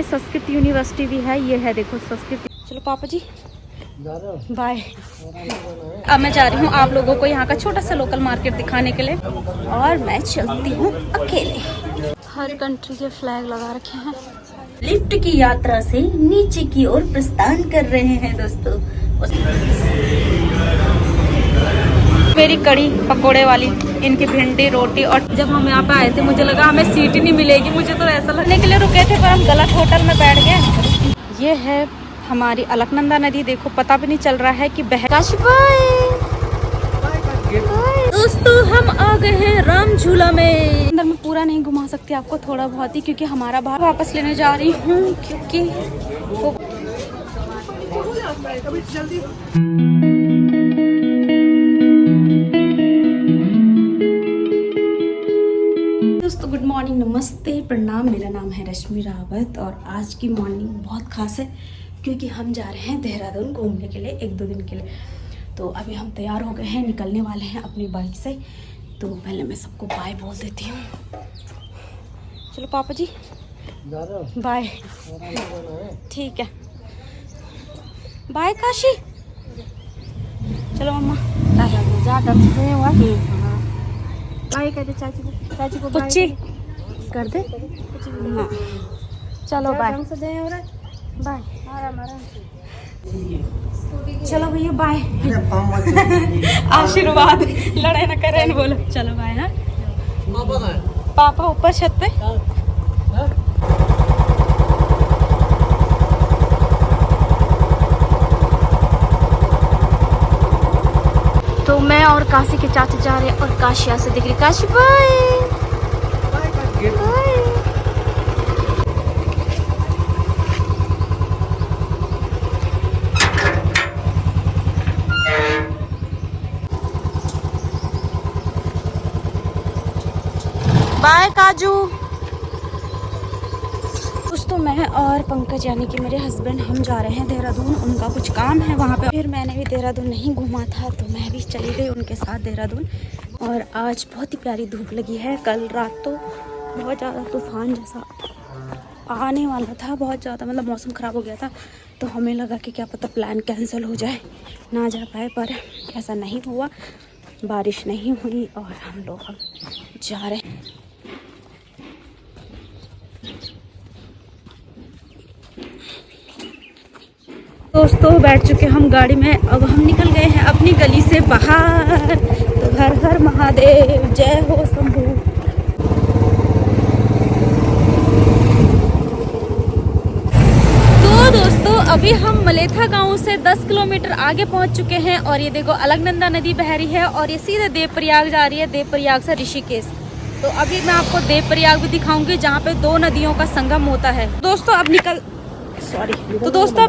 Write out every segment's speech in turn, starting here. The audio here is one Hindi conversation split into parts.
संस्कृत यूनिवर्सिटी भी है, ये है देखो संस्कृत। चलो पापा जी बाय। अब मैं जा रही हूँ आप लोगों को यहाँ का छोटा सा लोकल मार्केट दिखाने के लिए, और मैं चलती हूँ अकेले। हर कंट्री के फ्लैग लगा रखे हैं। लिफ्ट की यात्रा से नीचे की ओर प्रस्थान कर रहे हैं दोस्तों। मेरी कड़ी पकोड़े वाली, इनकी भिंडी रोटी। और जब हम यहाँ पे आए थे मुझे लगा हमें सीट ही नहीं मिलेगी, मुझे तो ऐसा लगने के लिए रुके थे पर हम गलत होटल में बैठ गए। ये है हमारी अलकनंदा नदी, देखो पता भी नहीं चल रहा है कि बह। दोस्तों हम आ गए हैं राम झूला में। अंदर में पूरा नहीं घुमा सकती आपको, थोड़ा बहुत ही, क्योंकि हमारा भाग वापस लेने जा रही हूँ क्योंकि दोस्तों गुड मॉर्निंग, नमस्ते, प्रणाम। मेरा नाम है रश्मि रावत और आज की मॉर्निंग बहुत खास है क्योंकि हम जा रहे हैं देहरादून घूमने के लिए 1-2 दिन के लिए। तो अभी हम तैयार हो गए हैं, निकलने वाले हैं अपनी बाइक से। तो पहले मैं सबको बाय बोल देती हूँ। चलो पापा जी बाय। ठीक है बाय काशी। चलो मम्मा बाय कर दे चाची को पुच्ची कर दे। हाँ चलो बाय बाय। चलो भैया बाय। आशीर्वाद लड़ाई ना करें बोलो। चलो बाय। हाँ पापा ऊपर छत पे। तो मैं और काशी के चाचा जा रहे हैं और काशिया से दिख रही। Kashi bye bye. बाय काजू। दोस्तों मैं और पंकज यानी कि मेरे हस्बैंड हम जा रहे हैं देहरादून। उनका कुछ काम है वहाँ पे, फिर मैंने भी देहरादून नहीं घूमा था तो मैं भी चली गई उनके साथ देहरादून। और आज बहुत ही प्यारी धूप लगी है। कल रात तो बहुत ज़्यादा तूफान जैसा आने वाला था, बहुत ज़्यादा मतलब मौसम ख़राब हो गया था। तो हमें लगा कि क्या पता प्लान कैंसिल हो जाए, ना जा पाए, पर ऐसा नहीं हुआ, बारिश नहीं हुई और हम लोग जा रहे हैं। दोस्तों बैठ चुके हम गाड़ी में, अब हम निकल गए हैं अपनी गली से बाहर। तो हर हर महादेव, जय हो शंभू। तो दोस्तों अभी हम मलेथा गांव से 10 किलोमीटर आगे पहुंच चुके हैं और ये देखो अलकनंदा नदी बह रही है और ये सीधे देवप्रयाग जा रही है, देवप्रयाग से ऋषिकेश। तो अभी मैं आपको देवप्रयाग भी दिखाऊंगी जहाँ पे 2 नदियों का संगम होता है। दोस्तों अब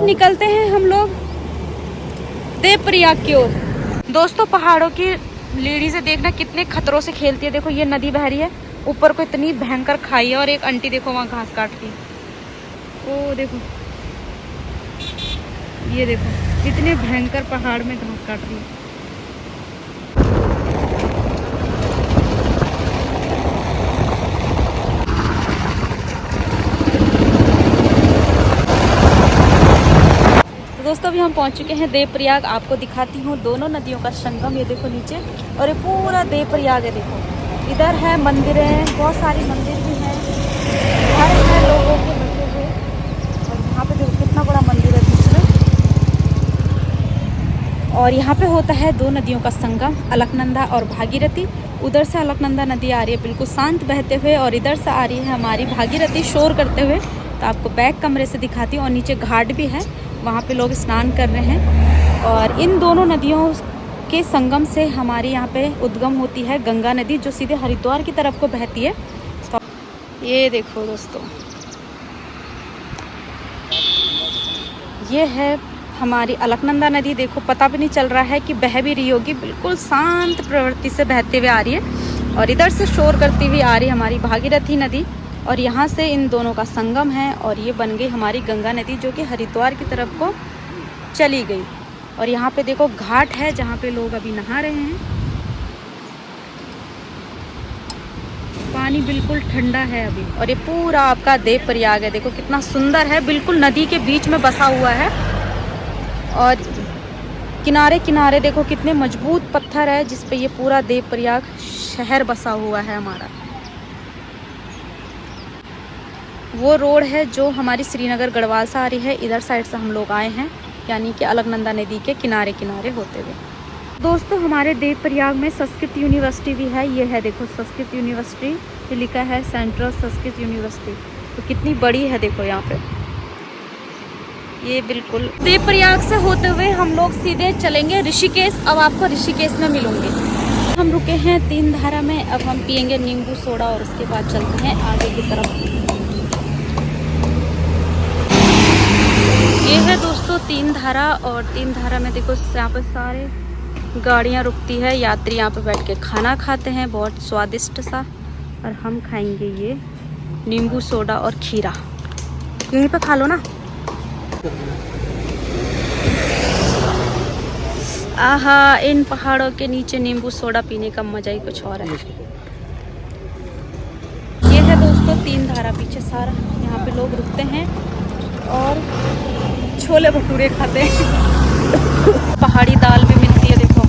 निकलते हैं हम लोग देवप्रयाग की ओर। दोस्तों पहाड़ों की लेडी से देखना कितने खतरों से खेलती है। देखो ये नदी बह रही है, ऊपर को इतनी भयंकर खाई है और एक आंटी देखो वहाँ घास काट रही है। ओ देखो, ये देखो इतने भयंकर पहाड़ में घास काट रही है। दोस्तों अभी हम पहुंच चुके हैं देवप्रयाग। आपको दिखाती हूँ दोनों नदियों का संगम। ये देखो नीचे और ये पूरा देवप्रयाग है। देखो इधर है मंदिरें, बहुत सारी मंदिर भी हैं, घर है लोगों के बसे हुए। और यहाँ पे देखो कितना बड़ा मंदिर है दूसरे। और यहाँ पे होता है 2 नदियों का संगम, अलकनंदा और भागीरथी। उधर से अलकनंदा नदी आ रही है बिल्कुल शांत बहते हुए और इधर से आ रही है हमारी भागीरथी शोर करते हुए। तो आपको बैक कमरे से दिखाती हूँ। और नीचे घाट भी है, वहाँ पे लोग स्नान कर रहे हैं। और इन दोनों नदियों के संगम से हमारे यहाँ पे उद्गम होती है गंगा नदी, जो सीधे हरिद्वार की तरफ को बहती है। तो ये देखो दोस्तों, ये है हमारी अलकनंदा नदी। देखो पता भी नहीं चल रहा है कि बह भी रही होगी, बिल्कुल शांत प्रवृत्ति से बहते हुए आ रही है। और इधर से शोर करती हुई आ रही है हमारी भागीरथी नदी और यहाँ से इन दोनों का संगम है और ये बन गई हमारी गंगा नदी, जो कि हरिद्वार की तरफ को चली गई। और यहाँ पे देखो घाट है जहाँ पे लोग अभी नहा रहे हैं। पानी बिल्कुल ठंडा है अभी। और ये पूरा आपका देव प्रयाग है, देखो कितना सुंदर है, बिल्कुल नदी के बीच में बसा हुआ है। और किनारे किनारे देखो कितने मजबूत पत्थर है जिस पे ये पूरा देव प्रयाग शहर बसा हुआ है हमारा। वो रोड है जो हमारी श्रीनगर गढ़वाल से आ रही है, इधर साइड से हम लोग आए हैं, यानी कि अलकनंदा नदी के किनारे किनारे होते हुए। दोस्तों हमारे देव प्रयाग में संस्कृत यूनिवर्सिटी भी है, ये है देखो संस्कृत यूनिवर्सिटी, ये लिखा है सेंट्रल संस्कृत यूनिवर्सिटी। तो कितनी बड़ी है देखो यहाँ पे। ये बिल्कुल देव प्रयाग से होते हुए हम लोग सीधे चलेंगे ऋषिकेश। अब आपको ऋषिकेश में मिलूंगी। हम रुके हैं तीन धारा में, अब हम पियेंगे नींबू सोडा और उसके बाद चलते हैं आगे की तरफ। ये है दोस्तों तीन धारा, और तीन धारा में देखो यहाँ पर सारे गाड़ियाँ रुकती है, यात्री यहाँ पे बैठ के खाना खाते हैं बहुत स्वादिष्ट सा। और हम खाएंगे ये नींबू सोडा और खीरा, यहीं पे खा लो ना। आहा, इन पहाड़ों के नीचे नींबू सोडा पीने का मजा ही कुछ और है। ये है दोस्तों तीन धारा, पीछे सारा यहाँ पे लोग रुकते हैं और छोले भटूरे खाते हैं। पहाड़ी दाल भी मिलती है, देखो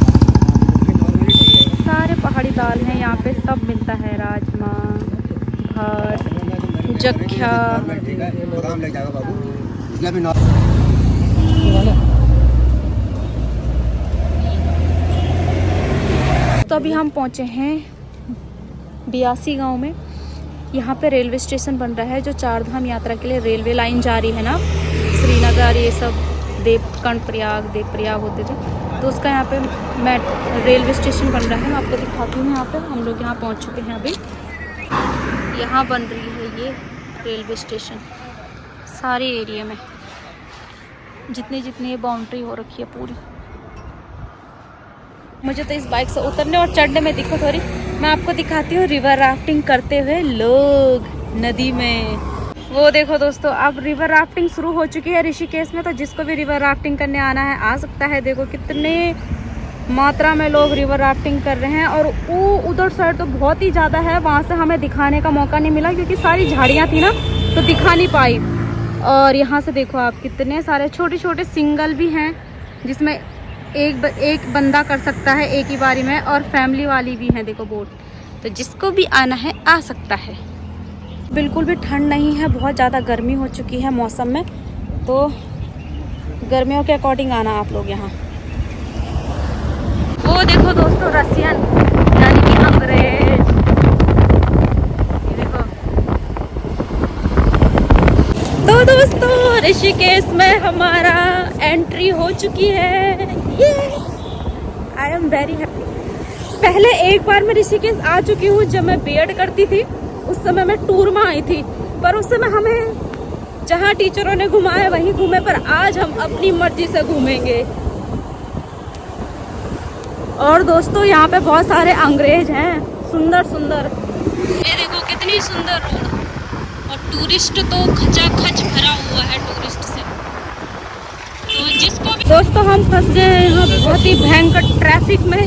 सारे पहाड़ी दाल हैं यहाँ पे, सब मिलता है, राजमा, भात, जख्या। तो अभी हम पहुँचे हैं बियासी गांव में। यहाँ पे रेलवे स्टेशन बन रहा है, जो चारधाम यात्रा के लिए रेलवे लाइन जा रही है ना, श्रीनगर ये सब कर्णप्रयाग देवप्रयाग होते थे, तो उसका यहाँ पे रेलवे स्टेशन बन रहा है। मैं आपको दिखाती हूँ। यहाँ पे हम लोग यहाँ पहुँच चुके हैं अभी। यहाँ बन रही है ये रेलवे स्टेशन, सारे एरिया में जितनी जितनी बाउंड्री हो रखी है पूरी। मुझे तो इस बाइक से उतरने और चढ़ने में दिक्कत हो रही। मैं आपको दिखाती हूँ रिवर राफ्टिंग करते हुए लोग नदी में। वो देखो दोस्तों, अब रिवर राफ्टिंग शुरू हो चुकी है ऋषिकेश में, तो जिसको भी रिवर राफ्टिंग करने आना है आ सकता है। देखो कितने मात्रा में लोग रिवर राफ्टिंग कर रहे हैं। और वो उधर साइड तो बहुत ही ज़्यादा है, वहाँ से हमें दिखाने का मौका नहीं मिला क्योंकि सारी झाड़ियाँ थी ना, तो दिखा नहीं पाई। और यहाँ से देखो आप कितने सारे छोटे छोटे सिंगल भी हैं जिसमें एक बंदा कर सकता है एक ही बारी में, और फैमिली वाली भी हैं देखो बोट, तो जिसको भी आना है आ सकता है। बिल्कुल भी ठंड नहीं है, बहुत ज़्यादा गर्मी हो चुकी है मौसम में, तो गर्मियों के अकॉर्डिंग आना आप लोग यहाँ। वो देखो दोस्तों रसियन यानी कि अंग्रेज, देखो। तो दोस्तों ऋषिकेश में हमारा एंट्री हो चुकी है। I am very happy. पहले एक बार मैं ऋषिकेश आ चुकी हूँ, जब मैं बीएड करती थी उस समय मैं टूर में आई थी, पर उस समय हमें जहाँ टीचरों ने घुमाया वहीं घूमे, पर आज हम अपनी मर्जी से घूमेंगे। और दोस्तों यहाँ पे बहुत सारे अंग्रेज हैं, सुंदर सुंदर। ये देखो कितनी सुंदर रोड, और टूरिस्ट तो खचाखच भरा हुआ है टूरिस्ट से। तो जिसको भी दोस्तों हम फंस गए हैं यहाँ बहुत ही भयंकर ट्रैफिक में।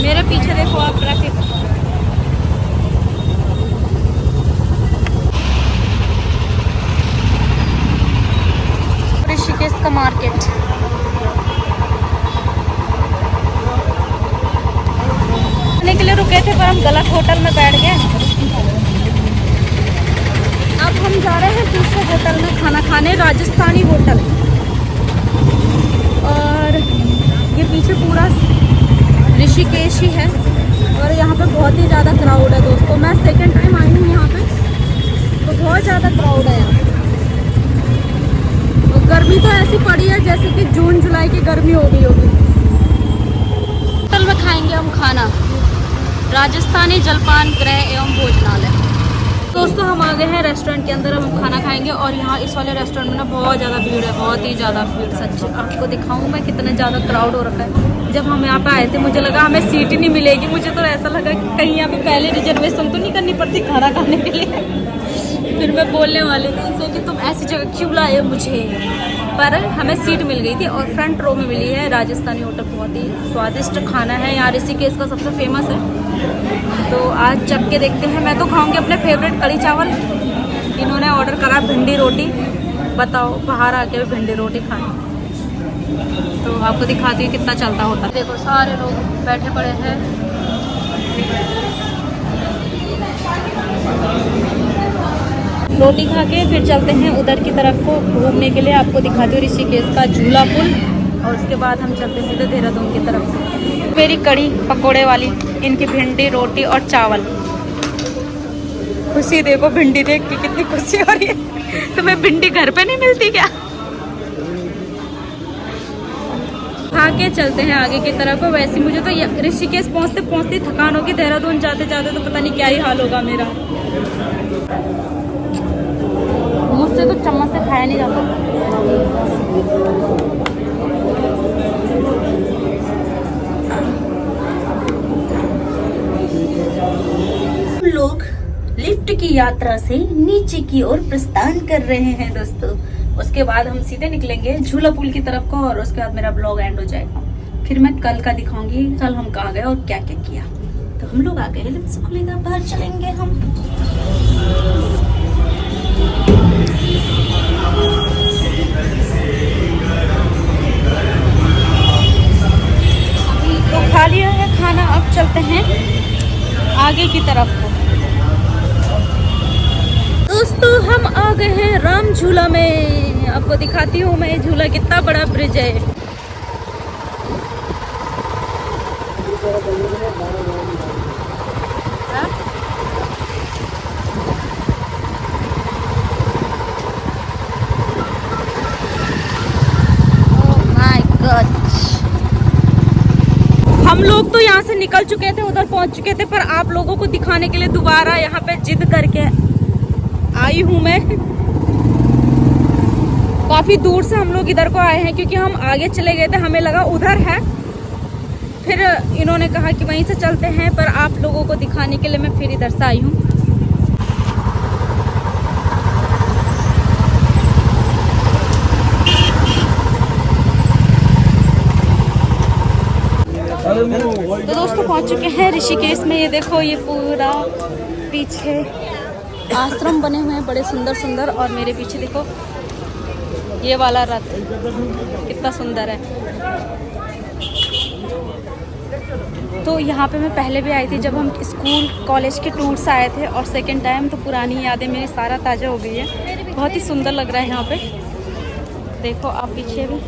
मेरे पीछे देखो आप ट्रैफिक। ऋषिकेश का मार्केट। खाने के लिए रुके थे पर हम गलत होटल में बैठ गए। अब हम जा रहे हैं दूसरे होटल में खाना खाने, राजस्थानी होटल। और ये पीछे पूरा ऋषिकेश ही है, और यहाँ पे बहुत ही ज़्यादा क्राउड है दोस्तों। मैं सेकंड टाइम आई हूँ यहाँ पे, तो बहुत ज़्यादा क्राउड है यहाँ। और गर्मी तो ऐसी पड़ी है जैसे कि जून जुलाई की गर्मी हो गई होगी। होटल में खाएंगे हम खाना, राजस्थानी जलपान गृह एवं भोजनालय। दोस्तों हम आ गए हैं रेस्टोरेंट के अंदर, हम खाना खाएंगे। और यहाँ इस वाले रेस्टोरेंट में ना बहुत ज़्यादा भीड़ है, बहुत ही ज़्यादा भीड़। सच आपको दिखाऊँ मैं कितना ज़्यादा क्राउड हो रखा है। जब हम यहाँ पे आए थे मुझे लगा हमें सीट ही नहीं मिलेगी। मुझे तो ऐसा लगा कि कहीं यहाँ पे पहले रिजर्वेशन तो नहीं करनी पड़ती खाना खाने के लिए। फिर मैं बोलने वाली थी इनसे कि तुम ऐसी जगह क्यों लाए हो मुझे, पर हमें सीट मिल गई थी और फ्रंट रो में मिली है। राजस्थानी होटल बहुत ही स्वादिष्ट खाना है यहाँ, ऋषिकेश का सबसे फेमस है। तो आज चख के देखते हैं। मैं तो खाऊंगी अपने फेवरेट कढ़ी चावल, इन्होंने ऑर्डर करा भिंडी रोटी। बताओ बाहर आके भी भिंडी रोटी खानी। तो आपको दिखाती हूँ कितना चलता होता। देखो सारे लोग बैठे पड़े हैं। रोटी खा के फिर चलते हैं उधर की तरफ को घूमने के लिए। आपको दिखाती हूँ ऋषिकेश का झूला पुल, और उसके बाद हम चलते सीधे देहरादून की तरफ। मेरी कड़ी पकोड़े वाली, इनकी भिंडी रोटी और चावल। खुशी देखो भिंडी देख के कितनी खुशी हो रही है। तुम्हें भिंडी घर पे नहीं मिलती क्या? खा के चलते हैं आगे की तरफ। वैसे मुझे तो ऋषिकेश पहुँचते पहुँचते थकान होगी, देहरादून जाते जाते तो पता नहीं क्या ही हाल होगा मेरा। मुझसे तो चम्मच से खाया नहीं जाता। हम लोग लिफ्ट की यात्रा से नीचे की ओर प्रस्थान कर रहे हैं दोस्तों। उसके बाद हम सीधे निकलेंगे झूला पुल की तरफ को, और उसके बाद मेरा ब्लॉग एंड हो जाएगा। फिर मैं कल का दिखाऊंगी, कल हम कहाँ गए और क्या क्या किया। तो हम लोग आ गए, लिफ्ट से खुलेगा, बाहर चलेंगे हम। तो खा लिया है खाना, अब चलते हैं आगे की तरफ को। दोस्तों हम आ गए हैं राम झूला में। आपको दिखाती हूँ मैं झूला, कितना बड़ा ब्रिज है। हम लोग तो यहाँ से निकल चुके थे, उधर पहुँच चुके थे, पर आप लोगों को दिखाने के लिए दोबारा यहाँ पे जिद करके आई हूँ मैं। काफी दूर से हम लोग इधर को आए हैं, क्योंकि हम आगे चले गए थे, हमें लगा उधर है। फिर इन्होंने कहा कि वहीं से चलते हैं, पर आप लोगों को दिखाने के लिए मैं फिर इधर से आई हूँ। तो दोस्तों पहुंच चुके हैं ऋषिकेश में। ये देखो, ये पूरा पीछे आश्रम बने हुए हैं बड़े सुंदर सुंदर, और मेरे पीछे देखो ये वाला रथ कितना सुंदर है। तो यहाँ पे मैं पहले भी आई थी, जब हम स्कूल कॉलेज के टूर से आए थे, और सेकंड टाइम। तो पुरानी यादें मेरी सारा ताज़ा हो गई है। बहुत ही सुंदर लग रहा है यहाँ पे। देखो आप पीछे भी।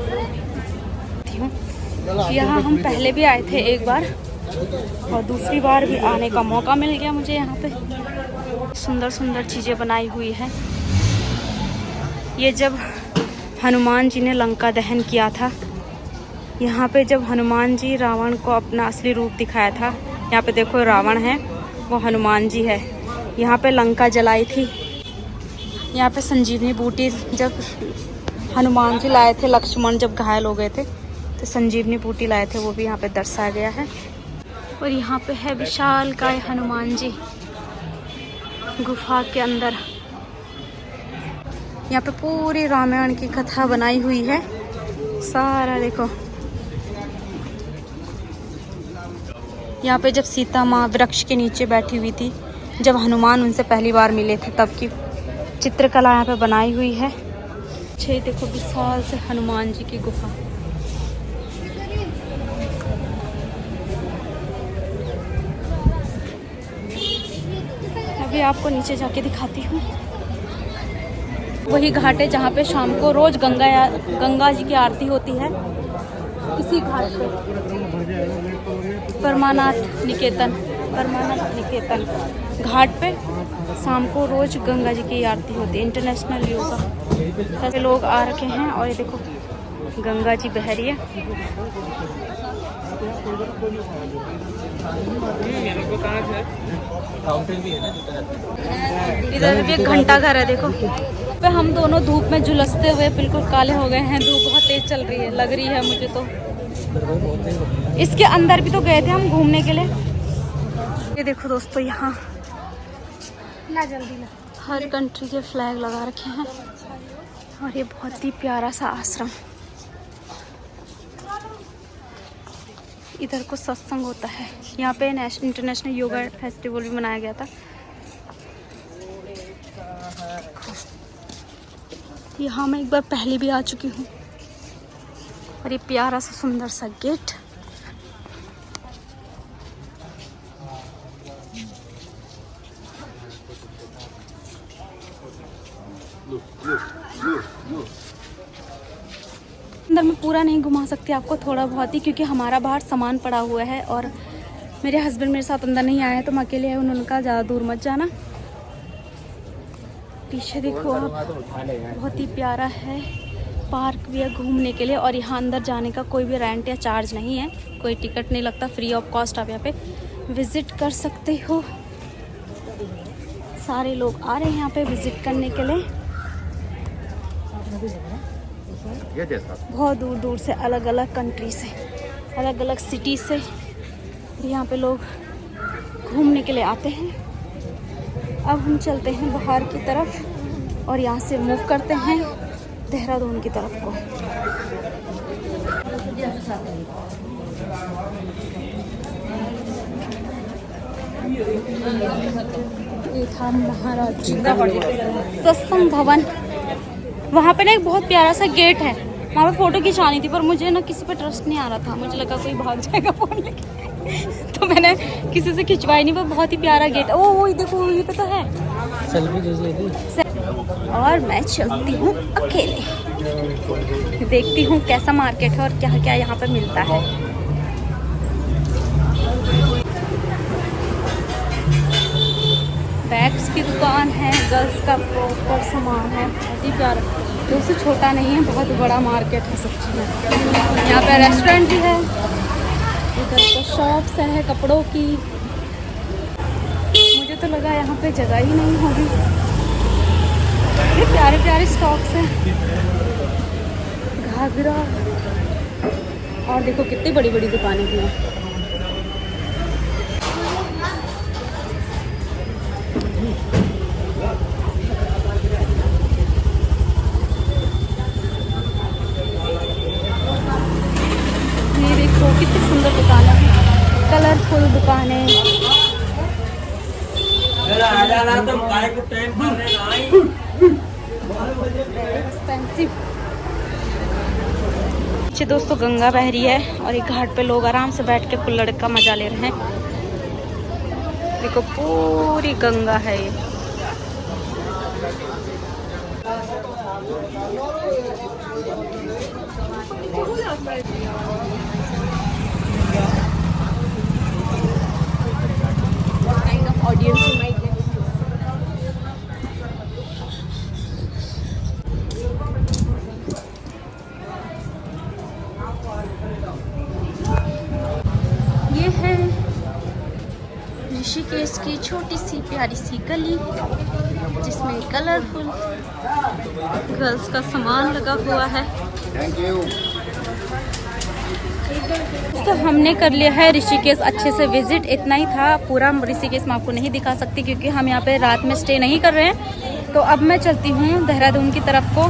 यहाँ हम पहले भी आए थे एक बार, और दूसरी बार भी आने का मौका मिल गया मुझे। यहाँ पे सुंदर सुंदर चीज़ें बनाई हुई है। ये जब हनुमान जी ने लंका दहन किया था, यहाँ पे जब हनुमान जी रावण को अपना असली रूप दिखाया था। यहाँ पे देखो रावण है, वो हनुमान जी है। यहाँ पे लंका जलाई थी। यहाँ पे संजीवनी बूटी जब हनुमान जी लाए थे, लक्ष्मण जब घायल हो गए थे, तो संजीवनी बूटी लाए थे, वो भी यहाँ पे दर्शाया गया है। और यहाँ पे है विशालकाय हनुमान जी गुफा के अंदर। यहाँ पे पूरी रामायण की कथा बनाई हुई है सारा। देखो यहाँ पे जब सीता माँ वृक्ष के नीचे बैठी हुई थी, जब हनुमान उनसे पहली बार मिले थे, तब की चित्रकला यहाँ पे बनाई हुई है। देखो विशाल से हनुमान जी की गुफा। अभी आपको नीचे जाके दिखाती हूँ। वही घाट है जहाँ पे शाम को रोज गंगा जी की आरती होती है। इसी घाट पे परमानाथ निकेतन घाट पे शाम को रोज गंगा जी की आरती होती है। इंटरनेशनल योगा ऐसे लोग आ रखे हैं, और ये देखो गंगा जी बह रही है। इधर भी एक घंटा घर है। देखो पे हम दोनों धूप में झुलसते हुए बिल्कुल काले हो गए हैं। धूप बहुत तेज चल रही है, लग रही है मुझे तो। इसके अंदर भी तो गए थे हम घूमने के लिए। ये देखो दोस्तों, यहाँ हर कंट्री के फ्लैग लगा रखे हैं और ये बहुत ही प्यारा सा आश्रम। इधर को सत्संग होता है। यहाँ पे इंटरनेशनल योगा फेस्टिवल भी मनाया गया था। यहाँ मैं एक बार पहले भी आ चुकी हूँ और ये प्यारा सा सुंदर सा गेट। अंदर मैं पूरा नहीं घुमा सकती आपको, थोड़ा बहुत ही, क्योंकि हमारा बाहर सामान पड़ा हुआ है और मेरे हस्बैंड मेरे साथ अंदर नहीं आए हैं तो मैं अकेले हूँ। उन्होंने कहा ज़्यादा दूर मत जाना। पीछे देखो आप, बहुत ही प्यारा है। पार्क भी है घूमने के लिए और यहाँ अंदर जाने का कोई भी रेंट या चार्ज नहीं है, कोई टिकट नहीं लगता, फ्री ऑफ कॉस्ट आप यहाँ पे विज़िट कर सकते हो। सारे लोग आ रहे हैं यहाँ पे विज़िट करने के लिए। बहुत दूर दूर से, अलग अलग कंट्री से, अलग अलग सिटी से यहाँ पे लोग घूमने के लिए आते हैं। अब हम चलते हैं बाहर की तरफ और यहाँ से मूव करते हैं देहरादून की तरफ को। ये था महाराज जी का सत्संग भवन। वहाँ पे ना एक बहुत प्यारा सा गेट है, वहाँ पे फ़ोटो खिंचानी थी पर मुझे ना किसी पे ट्रस्ट नहीं आ रहा था। मुझे लगा कोई भाग जाएगा फ़ोन लेके तो मैंने किसी से खिंचवाई नहीं। वो बहुत ही प्यारा गेट है। वो देखो ये पे तो है और मैं चलती हूँ अकेले, देखती हूँ कैसा मार्केट है और क्या क्या यहाँ पे मिलता है। बैग्स की दुकान है, गर्ल्स का प्रॉपर सामान है, बहुत ही प्यारा। दोस्तों छोटा नहीं है, बहुत बड़ा मार्केट है सच्ची में। यहाँ पे रेस्टोरेंट भी है, इधर तो शॉप्स है कपड़ों की। मुझे तो लगा यहाँ पे जगह ही नहीं होगी। ये प्यारे प्यारे स्टॉक्स हैं, घाघरा, और देखो कितनी बड़ी बड़ी दुकानें भी हैं। ये देखो कितनी सुंदर दुकानें हैं, कलरफुल दुकानें। एक्सपेंसिव। पीछे दोस्तों गंगा बह रही है और एक घाट पे लोग आराम से बैठ के कुल्हड़ का मजा ले रहे हैं। देखो पूरी गंगा है ये। ऑडियंस ये है ऋषिकेश की छोटी सी प्यारी सी गली, जिसमें कलरफुल गर्ल्स का सामान लगा हुआ है। Thank you. तो हमने कर लिया है ऋषिकेश अच्छे से विजिट। इतना ही था, पूरा ऋषिकेश मैं आपको नहीं दिखा सकती क्योंकि हम यहाँ पे रात में स्टे नहीं कर रहे हैं। तो अब मैं चलती हूँ देहरादून की तरफ को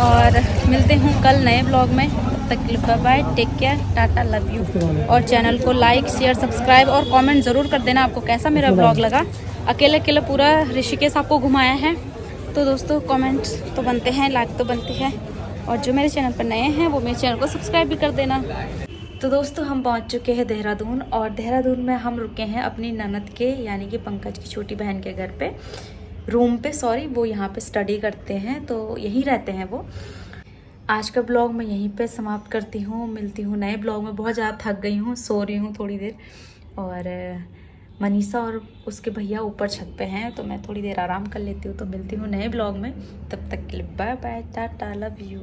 और मिलते हूँ कल नए ब्लॉग में। तब तक के लिए bye bye, take care, tata, love you. और चैनल को लाइक शेयर सब्सक्राइब और कमेंट ज़रूर कर देना आपको कैसा मेरा ब्लॉग लगा। अकेले अकेले पूरा ऋषिकेश आपको घुमाया है तो दोस्तों कमेंट्स तो बनते हैं, लाइक तो बनती है। और जो मेरे चैनल पर नए हैं वो मेरे चैनल को सब्सक्राइब भी कर देना। तो दोस्तों हम पहुंच चुके हैं देहरादून और देहरादून में हम रुके हैं अपनी ननद के यानी कि पंकज की छोटी बहन के घर पे, रूम पे, सॉरी। वो यहाँ पे स्टडी करते हैं तो यहीं रहते हैं वो। आज का ब्लॉग मैं यहीं पे समाप्त करती हूँ। मिलती हूँ नए ब्लॉग में। बहुत ज़्यादा थक गई हूँ, सो रही हूँ थोड़ी देर। और मनीषा और उसके भैया ऊपर छत पे हैं तो मैं थोड़ी देर आराम कर लेती हूँ। तो मिलती हूँ नए ब्लॉग में। तब तक के लिए bye bye, tata, love you.